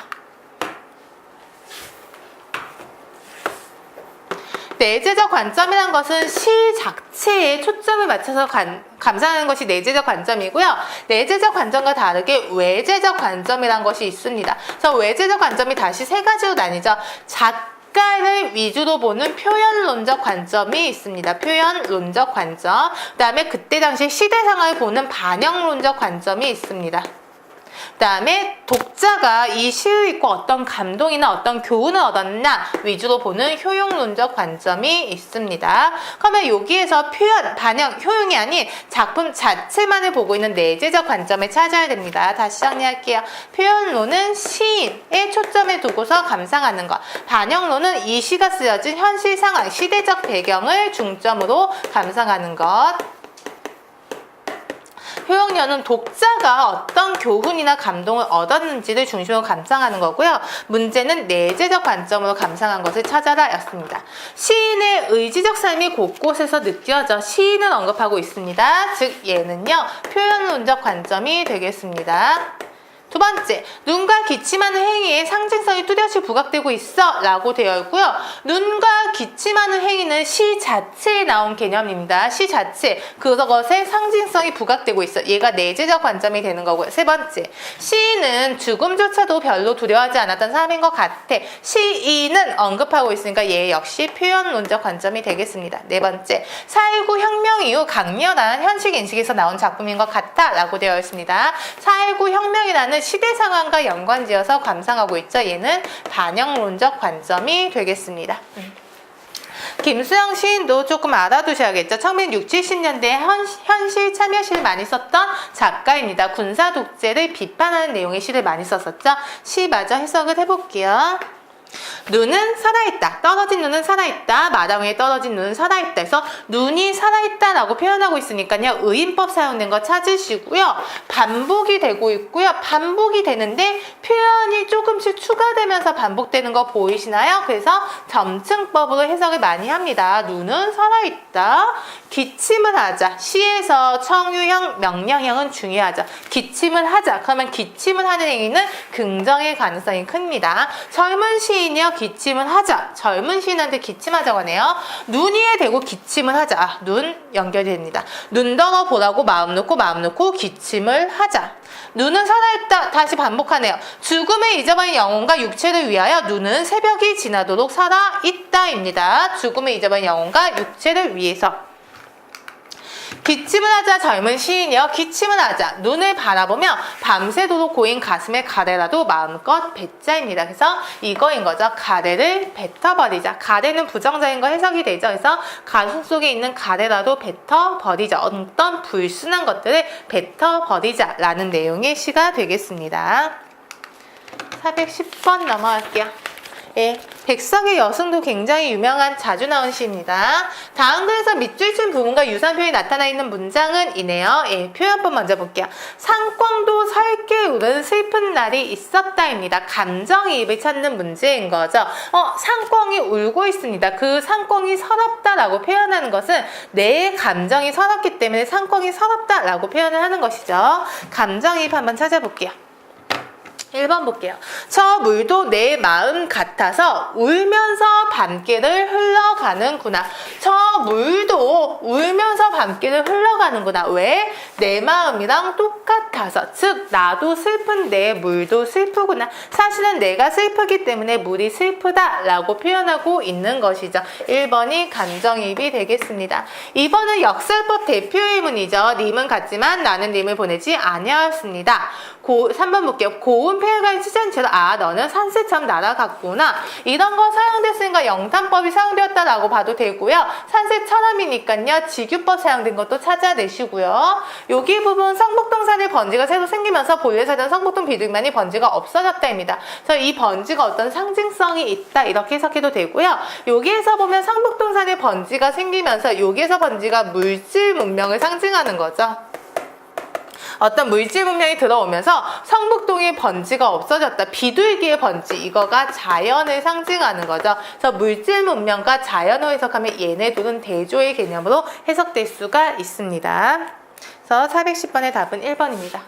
내재적 관점이란 것은 시 자체에 초점을 맞춰서 감상하는 것이 내재적 관점이고요. 내재적 관점과 다르게 외재적 관점이란 것이 있습니다. 그래서 외재적 관점이 다시 세 가지로 나뉘죠. 작가를 위주로 보는 표현론적 관점이 있습니다. 표현론적 관점. 그 다음에 그때 당시 시대 상황을 보는 반영론적 관점이 있습니다. 그 다음에 독자가 이 시를 읽고 어떤 감동이나 어떤 교훈을 얻었나 위주로 보는 효용론적 관점이 있습니다. 그러면 여기에서 표현, 반영, 효용이 아닌 작품 자체만을 보고 있는 내재적 관점을 찾아야 됩니다. 다시 정리할게요. 표현론은 시인에 초점을 두고서 감상하는 것. 반영론은 이 시가 쓰여진 현실 상황, 시대적 배경을 중점으로 감상하는 것. 효용론은 독자가 어떤 교훈이나 감동을 얻었는지를 중심으로 감상하는 거고요. 문제는 내재적 관점으로 감상한 것을 찾아라 였습니다. 시인의 의지적 삶이 곳곳에서 느껴져 시인을 언급하고 있습니다. 즉 얘는요. 표현론적 관점이 되겠습니다. 두 번째, 눈과 기침하는 행위에 상징성이 뚜렷이 부각되고 있어 라고 되어 있고요. 눈과 기침하는 행위는 시 자체에 나온 개념입니다. 시 자체, 그것에 상징성이 부각되고 있어. 얘가 내재적 관점이 되는 거고요. 세 번째, 시인은 죽음조차도 별로 두려워하지 않았던 사람인 것 같아. 시인은 언급하고 있으니까 얘 역시 표현론적 관점이 되겠습니다. 네 번째, 4.19 혁명 이후 강렬한 현실 인식에서 나온 작품인 것 같아 라고 되어 있습니다. 4.19 혁명이라는 시대 상황과 연관지어서 감상하고 있죠. 얘는 반영론적 관점이 되겠습니다. 김수영 시인도 조금 알아두셔야겠죠. 1960, 70년대에 현실 참여시를 많이 썼던 작가입니다. 군사 독재를 비판하는 내용의 시를 많이 썼었죠. 시마저 해석을 해볼게요. 눈은 살아있다. 떨어진 눈은 살아있다. 마당 위에 떨어진 눈은 살아있다. 그래서 눈이 살아있다라고 표현하고 있으니까요. 의인법 사용된 거 찾으시고요. 반복이 되고 있고요. 반복이 되는데 표현이 조금씩 추가되면서 반복되는 거 보이시나요? 그래서 점층법으로 해석을 많이 합니다. 눈은 살아있다. 기침을 하자. 시에서 청유형, 명령형은 중요하죠. 기침을 하자. 그러면 기침을 하는 행위는 긍정의 가능성이 큽니다. 젊은 시인이요. 기침을 하자. 젊은 시인한테 기침하자고 하네요. 눈 위에 대고 기침을 하자. 아, 눈 연결이 됩니다. 눈 떠러 보라고 마음 놓고 기침을 하자. 눈은 살아있다. 다시 반복하네요. 죽음에 잊어버린 영혼과 육체를 위하여 눈은 새벽이 지나도록 살아있다입니다. 죽음에 잊어버린 영혼과 육체를 위해서. 기침을 하자. 젊은 시인이여 기침을 하자. 눈을 바라보며 밤새도록 고인 가슴에 가래라도 마음껏 뱉자입니다. 그래서 이거인 거죠. 가래를 뱉어버리자. 가래는 부정적인 거 해석이 되죠. 그래서 가슴 속에 있는 가래라도 뱉어버리자. 어떤 불순한 것들을 뱉어버리자 라는 내용의 시가 되겠습니다. 410번 넘어갈게요. 예, 백석의 여승도 굉장히 유명한 자주 나온 시입니다. 다음 글에서 밑줄 친 부분과 유사한 표현이 나타나 있는 문장은 이네요. 예, 표현법 먼저 볼게요. 상광도 설게 울은 슬픈 날이 있었다입니다. 감정이입을 찾는 문제인 거죠. 상광이 울고 있습니다. 그 상광이 서럽다라고 표현하는 것은 내 감정이 서럽기 때문에 상광이 서럽다라고 표현을 하는 것이죠. 감정이입 한번 찾아볼게요. 1번 볼게요. 저 물도 내 마음 같아서 울면서 밤길을 흘러가는구나. 저 물도 울면서 밤길을 흘러가는구나. 왜? 내 마음이랑 똑같아서. 즉 나도 슬픈데 물도 슬프구나. 사실은 내가 슬프기 때문에 물이 슬프다라고 표현하고 있는 것이죠. 1번이 감정이입이 되겠습니다. 2번은 역설법 대표의문이죠. 님은 같지만 나는 님을 보내지 아니하였습니다. 3번 볼게요. 고운 표현과의 시전체로 너는 산새처럼 날아갔구나. 이런 거 사용됐으니까 영탄법이 사용되었다라고 봐도 되고요. 산새처럼이니까요. 직유법 사용된 것도 찾아내시고요. 여기 부분 성복동산의 번지가 새로 생기면서 본래 살던 성복동 비둘기만이 번지가 없어졌다입니다. 그래서 이 번지가 어떤 상징성이 있다 이렇게 해석해도 되고요. 여기에서 보면 성복동산의 번지가 생기면서 여기에서 번지가 물질 문명을 상징하는 거죠. 어떤 물질 문명이 들어오면서 성북동의 번지가 없어졌다. 비둘기의 번지, 이거가 자연을 상징하는 거죠. 그래서 물질 문명과 자연을 해석하면 얘네 둘은 대조의 개념으로 해석될 수가 있습니다. 그래서 410번의 답은 1번입니다.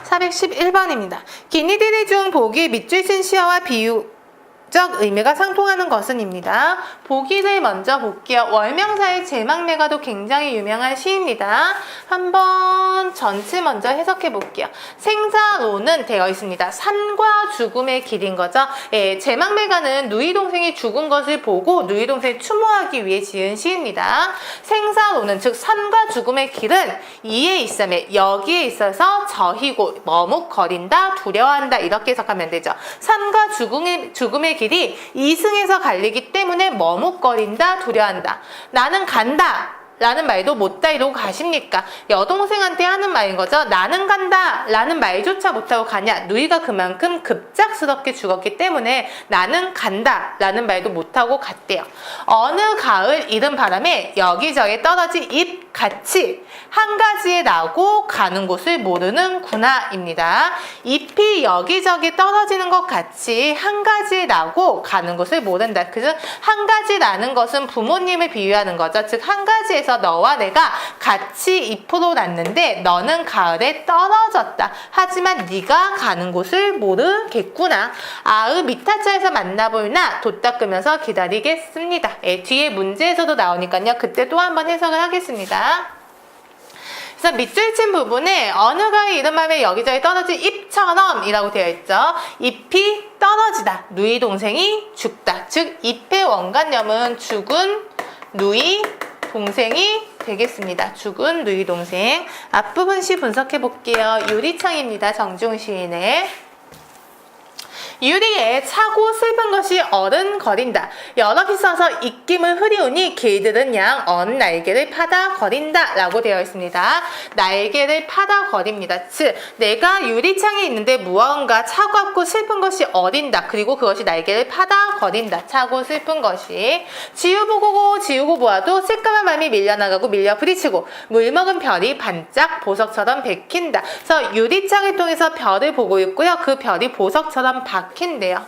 411번입니다. 기니디리 중 보기 밑줄 친 시어와 비유 적 의미가 상통하는 것은입니다. 보기를 먼저 볼게요. 월명사의 제망매가도 굉장히 유명한 시입니다. 한번 전체 먼저 해석해 볼게요. 생사로는 되어 있습니다. 산과 죽음의 길인 거죠. 예, 제망매가는 누이 동생이 죽은 것을 보고 누이 동생을 추모하기 위해 지은 시입니다. 생사로는 즉 산과 죽음의 길은 이에 있으며 여기에 있어서 저희고 머뭇거린다, 두려워한다 이렇게 해석하면 되죠. 산과 죽음의 길이 이승에서 갈리기 때문에 머뭇거린다, 두려워한다. 나는 간다 라는 말도 못다 이러고 가십니까? 여동생한테 하는 말인 거죠. 나는 간다 라는 말조차 못하고 가냐. 누이가 그만큼 급작스럽게 죽었기 때문에 나는 간다 라는 말도 못하고 갔대요. 어느 가을 이른 바람에 여기저기 떨어진 잎같이 한 가지에 나고 가는 곳을 모르는구나 입니다. 잎이 여기저기 떨어지는 것 같이 한 가지에 나고 가는 곳을 모른다. 그래서 한 가지라는 것은 부모님을 비유하는 거죠. 즉 한 가지에서 너와 내가 같이 잎으로 났는데 너는 가을에 떨어졌다. 하지만 네가 가는 곳을 모르겠구나. 미타자에서 만나볼 나 돛 닦으면서 기다리겠습니다. 뒤에 문제에서도 나오니까요. 그때 또 한번 해석을 하겠습니다. 그래서 밑줄 친 부분에 어느 가의 이름하면 여기저기 떨어진 잎처럼 이라고 되어 있죠. 잎이 떨어지다. 누이 동생이 죽다. 즉 잎의 원관념은 죽은 누이 동생이 되겠습니다. 죽은 누이 동생. 앞부분 시 분석해 볼게요. 유리창입니다. 정중 시인의. 유리에 차고 슬픈 것이 어른거린다. 여럿이 써서 입김을 흐리우니 개들은 양 언 날개를 파다 거린다 라고 되어 있습니다. 날개를 파다 거립니다. 즉 내가 유리창에 있는데 무언가 차갑고 슬픈 것이 어린다. 그리고 그것이 날개를 파다 거린다. 차고 슬픈 것이 지우고 보아도 새까만 밤이 밀려나가고 밀려 부딪히고 물먹은 별이 반짝 보석처럼 베낀다. 그래서 유리창을 통해서 별을 보고 있고요. 그 별이 보석처럼 박힌대요.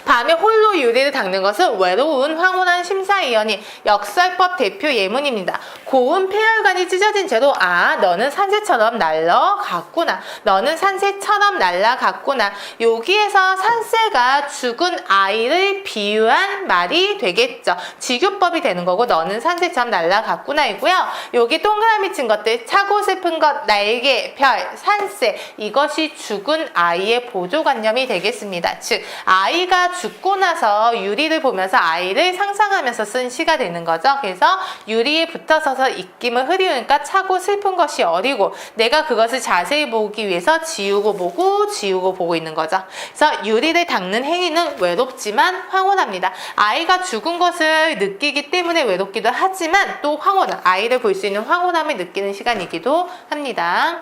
밤에 홀로 유리를 닦는 것은 외로운 황홀한 심사위원이 역설법 대표 예문입니다. 고운 폐혈관이 찢어진 채로 너는 산새처럼 날아갔구나. 너는 산새처럼 날아갔구나. 여기에서 산새가 죽은 아이를 비유한 말이 되겠죠. 직유법이 되는 거고 너는 산새처럼 날아갔구나 이고요. 여기 동그라미 친 것들 차고 슬픈 것, 날개, 별, 산새 이것이 죽은 아이의 보조관념이 되겠습니다. 즉 아이가 죽고 나서 유리를 보면서 아이를 상상하면서 쓴 시가 되는 거죠. 그래서 유리에 붙어서서 입김을 흐리우니까 차고 슬픈 것이 어리고 내가 그것을 자세히 보기 위해서 지우고 보고 있는 거죠. 그래서 유리를 닦는 행위는 외롭지만 황홀합니다. 아이가 죽은 것을 느끼기 때문에 외롭기도 하지만 또 황홀한 아이를 볼 수 있는 황홀함을 느끼는 시간이기도 합니다.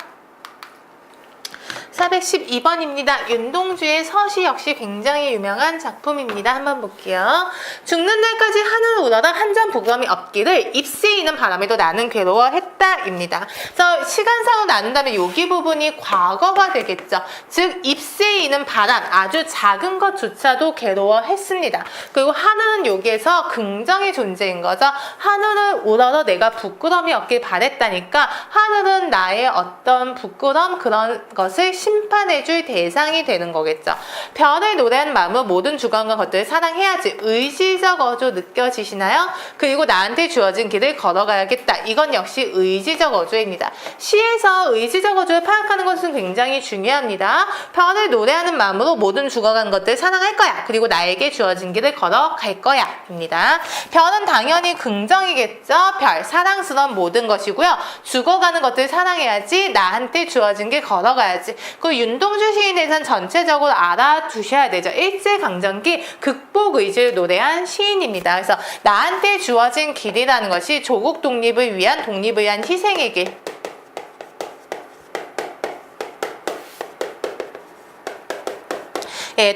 412번입니다. 윤동주의 서시 역시 굉장히 유명한 작품입니다. 한번 볼게요. 죽는 날까지 하늘을 우러러 한 점 부끄럼이 없기를 입새이는 바람에도 나는 괴로워했다 입니다. 그래서 시간상으로 나눈다면 여기 부분이 과거가 되겠죠. 즉 입새이는 바람 아주 작은 것조차도 괴로워했습니다. 그리고 하늘은 여기에서 긍정의 존재인 거죠. 하늘을 우러러 내가 부끄럼이 없길 바랬다니까 하늘은 나의 어떤 부끄럼 그런 것을 심판해줄 대상이 되는 거겠죠. 별을 노래하는 마음으로 모든 주관과 것들을 사랑해야지. 의지적 어조 느껴지시나요? 그리고 나한테 주어진 길을 걸어가야겠다. 이건 역시 의지적 어조입니다. 시에서 의지적 어조를 파악하는 것은 굉장히 중요합니다. 별을 노래하는 마음으로 모든 죽어간 것들을 사랑할 거야. 그리고 나에게 주어진 길을 걸어갈 거야. 입니다. 별은 당연히 긍정이겠죠. 별, 사랑스러운 모든 것이고요. 죽어가는 것들을 사랑해야지. 나한테 주어진 길 걸어가야지. 그 윤동주 시인에 대해서는 전체적으로 알아두셔야 되죠. 일제강점기 극복 의지를 노래한 시인입니다. 그래서 나한테 주어진 길이라는 것이 조국 독립을 위한 희생의 길.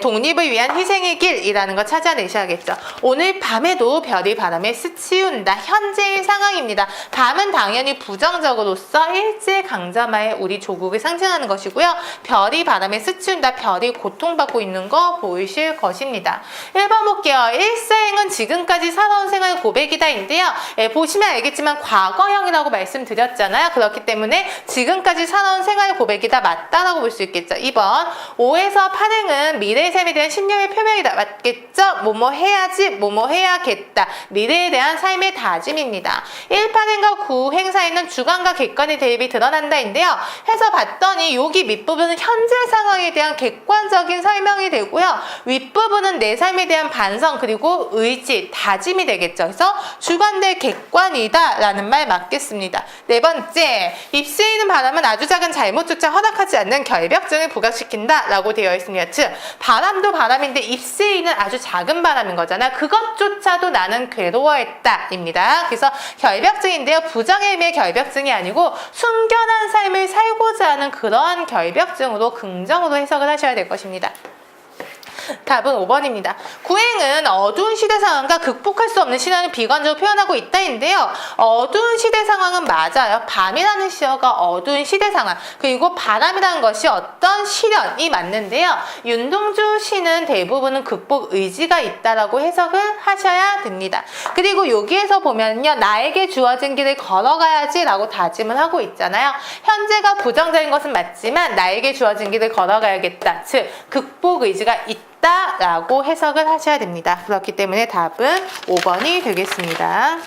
독립을 위한 희생의 길이라는 거 찾아내셔야겠죠. 오늘 밤에도 별이 바람에 스치운다. 현재의 상황입니다. 밤은 당연히 부정적으로서 일제강점하에 우리 조국을 상징하는 것이고요. 별이 바람에 스치운다. 별이 고통받고 있는 거 보이실 것입니다. 1번 볼게요. 일사행은 지금까지 살아온 생활 고백이다인데요. 보시면 알겠지만 과거형이라고 말씀드렸잖아요. 그렇기 때문에 지금까지 살아온 생활 고백이다. 맞다라고 볼 수 있겠죠. 2번 5에서 8행은 미래의 삶에 대한 신념의 표명이다. 맞겠죠? 뭐뭐 해야지, 뭐뭐 해야겠다. 미래에 대한 삶의 다짐입니다. 1판행과 9행 사이는 주관과 객관의 대립이 드러난다인데요. 해서 봤더니 여기 밑부분은 현재 상황에 대한 객관적인 설명이 되고요. 윗부분은 내 삶에 대한 반성 그리고 의지, 다짐이 되겠죠. 그래서 주관 대 객관이다 라는 말 맞겠습니다. 네 번째, 입새이는 바람은 아주 작은 잘못조차 허락하지 않는 결벽증을 부각시킨다 라고 되어 있습니다. 즉 바람도 바람인데 입새이는 아주 작은 바람인 거잖아. 그것조차도 나는 괴로워했다 입니다. 그래서 결벽증인데요. 부정의 의미의 결벽증이 아니고 순결한 삶을 살고자 하는 그러한 결벽증으로 긍정으로 해석을 하셔야 될 것입니다. 답은 5번입니다. 구행은 어두운 시대 상황과 극복할 수 없는 시련을 비관적으로 표현하고 있다인데요. 어두운 시대 상황은 맞아요. 밤이라는 시어가 어두운 시대 상황 그리고 바람이라는 것이 어떤 시련이 맞는데요. 윤동주 시는 대부분은 극복 의지가 있다라고 해석을 하셔야 됩니다. 그리고 여기에서 보면요. 나에게 주어진 길을 걸어가야지 라고 다짐을 하고 있잖아요. 현재가 부정적인 것은 맞지만 나에게 주어진 길을 걸어가야겠다. 즉 극복 의지가 있다 라고 해석을 하셔야 됩니다. 그렇기 때문에 답은 5번이 되겠습니다.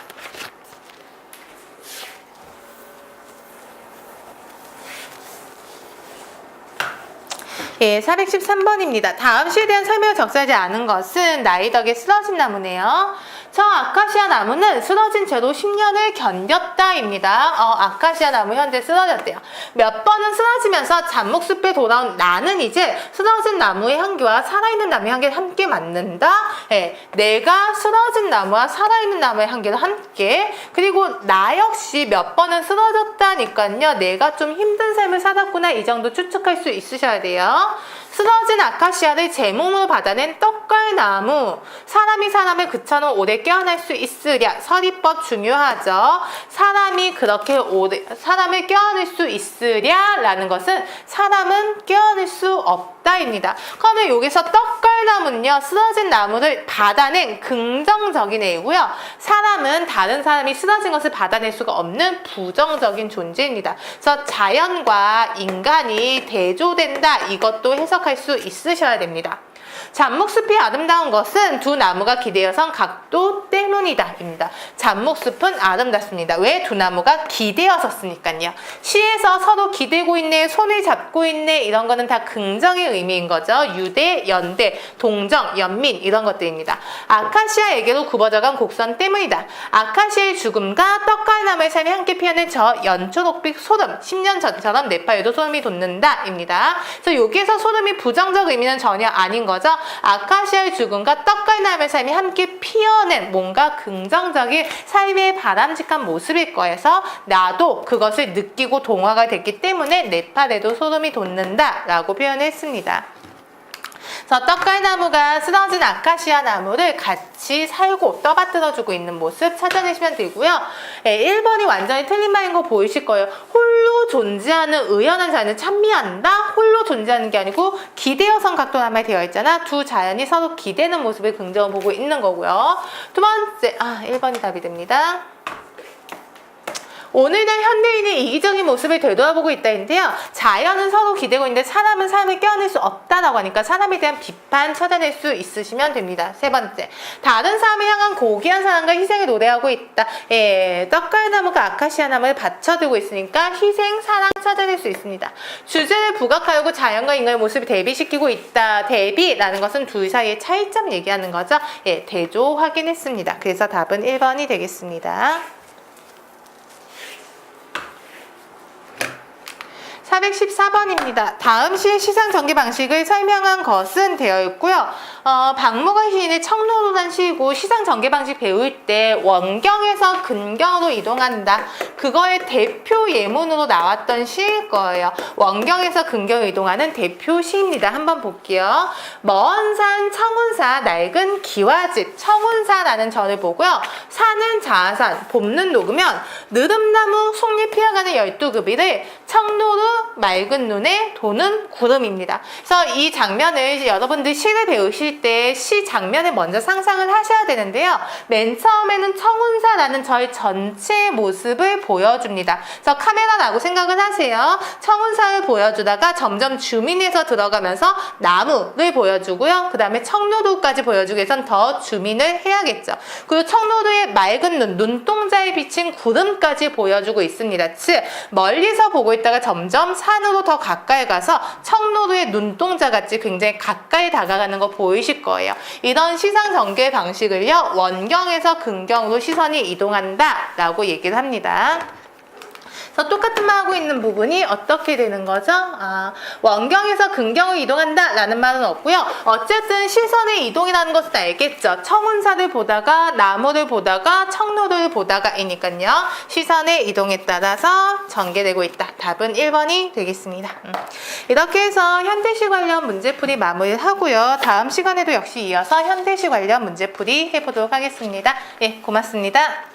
예, 413번입니다. 다음 시에 대한 설명을 적시하지 않은 것은 나이 덕에 쓰러진 나무네요. 저 아카시아 나무는 쓰러진 채로 10년을 견뎠다입니다. 아카시아 나무 현재 쓰러졌대요. 몇 번은 쓰러지면서 잡목숲에 돌아온 나는 이제 쓰러진 나무의 향기와 살아있는 나무의 향기를 함께 맡는다. 예, 내가 쓰러진 나무와 살아있는 나무의 향기를 함께. 그리고 나 역시 몇 번은 쓰러졌다니까요. 내가 좀 힘든 삶을 살았구나, 이 정도 추측할 수 있으셔야 돼요. 쓰러진 아카시아를 제 몸으로 받아낸 떡갈나무. 사람이 사람을 그쳐놓은 오래 깨어날 수 있으랴. 서리법 중요하죠. 사람이 그렇게 사람을 깨어낼 수 있으랴 라는 것은 사람은 깨어낼 수 없다입니다. 그러면 여기서 떡갈나무는요, 쓰러진 나무를 받아낸 긍정적인 애이고요. 사람은 다른 사람이 쓰러진 것을 받아낼 수가 없는 부정적인 존재입니다. 그래서 자연과 인간이 대조된다, 이것도 해석할 수 있으셔야 됩니다. 잡목숲이 아름다운 것은 두 나무가 기대어선 각도 때문이다 입니다. 잡목숲은 아름답습니다. 왜? 두 나무가 기대어 섰으니까요. 시에서 서로 기대고 있네, 손을 잡고 있네, 이런 거는 다 긍정의 의미인 거죠. 유대, 연대, 동정, 연민, 이런 것들입니다. 아카시아에게로 굽어져간 곡선 때문이다. 아카시아의 죽음과 떡갈나무의 삶이 함께 피어낸 저 연초록빛 소름, 10년 전처럼 내 팔에도 소름이 돋는다 입니다. 그래서 여기에서 소름이 부정적 의미는 전혀 아닌 거죠. 아카시아의 죽음과 떡갈나무의 삶이 함께 피어낸 뭔가 긍정적인 삶의 바람직한 모습일 거여서 나도 그것을 느끼고 동화가 됐기 때문에 내 팔에도 소름이 돋는다 라고 표현했습니다. 그래서 떡갈나무가 쓰러진 아카시아 나무를 같이 살고 떠받들어주고 있는 모습 찾아내시면 되고요. 1번이 완전히 틀린 말인 거 보이실 거예요. 홀로 존재하는 의연한 자연을 찬미한다? 홀로 존재하는 게 아니고 기대어선 각도나무에 되어 있잖아. 두 자연이 서로 기대는 모습을 긍정을 보고 있는 거고요. 두 번째, 1번이 답이 됩니다. 오늘날 현대인의 이기적인 모습을 되돌아보고 있다인데요. 자연은 서로 기대고 있는데 사람은 사람을 껴안을 수 없다라고 하니까 사람에 대한 비판 찾아낼 수 있으시면 됩니다. 세 번째, 다른 사람을 향한 고귀한 사랑과 희생을 노래하고 있다. 떡갈나무가 아카시아 나무를 받쳐들고 있으니까 희생, 사랑 찾아낼 수 있습니다. 주제를 부각하려고 자연과 인간의 모습을 대비시키고 있다. 대비라는 것은 둘 사이의 차이점 얘기하는 거죠. 대조 확인했습니다. 그래서 답은 1번이 되겠습니다. 414번입니다. 다음 시의 시상 전개 방식을 설명한 것은 되어 있고요. 박무가 시인의 청로로란 시이고 시상 전개 방식 배울 때 원경에서 근경으로 이동한다. 그거의 대표 예문으로 나왔던 시일 거예요. 원경에서 근경으로 이동하는 대표 시입니다. 한번 볼게요. 먼 산 청운사 낡은 기와집. 청운사라는 절을 보고요. 산은 자아산, 봄는 녹으면 느릅나무 속잎 피어가는 12급이를 청로로 맑은 눈에 도는 구름입니다. 그래서 이 장면을 여러분들 시를 배우실 때 시 장면을 먼저 상상을 하셔야 되는데요. 맨 처음에는 청운사라는 절 전체의 모습을 보여줍니다. 그래서 카메라라고 생각을 하세요. 청운사를 보여주다가 점점 줌인해서 들어가면서 나무를 보여주고요. 그 다음에 청로도까지 보여주기 위해선 더 줌인을 해야겠죠. 그리고 청로도의 맑은 눈, 눈동자에 비친 구름까지 보여주고 있습니다. 즉 멀리서 보고 있다가 점점 산으로 더 가까이 가서 청로도의 눈동자 같이 굉장히 가까이 다가가는 거 보이실 거예요. 이런 시상 전개 방식을요, 원경에서 근경으로 시선이 이동한다 라고 얘기를 합니다. 그래서 똑같은 말 하고 있는 부분이 어떻게 되는 거죠? 원경에서 근경으로 이동한다 라는 말은 없고요. 어쨌든 시선의 이동이라는 것은 알겠죠. 청운사를 보다가 나무를 보다가 청로를 보다가 이니까요. 시선의 이동에 따라서 전개되고 있다. 답은 1번이 되겠습니다. 이렇게 해서 현대시 관련 문제풀이 마무리를 하고요. 다음 시간에도 역시 이어서 현대시 관련 문제풀이 해보도록 하겠습니다. 예, 고맙습니다.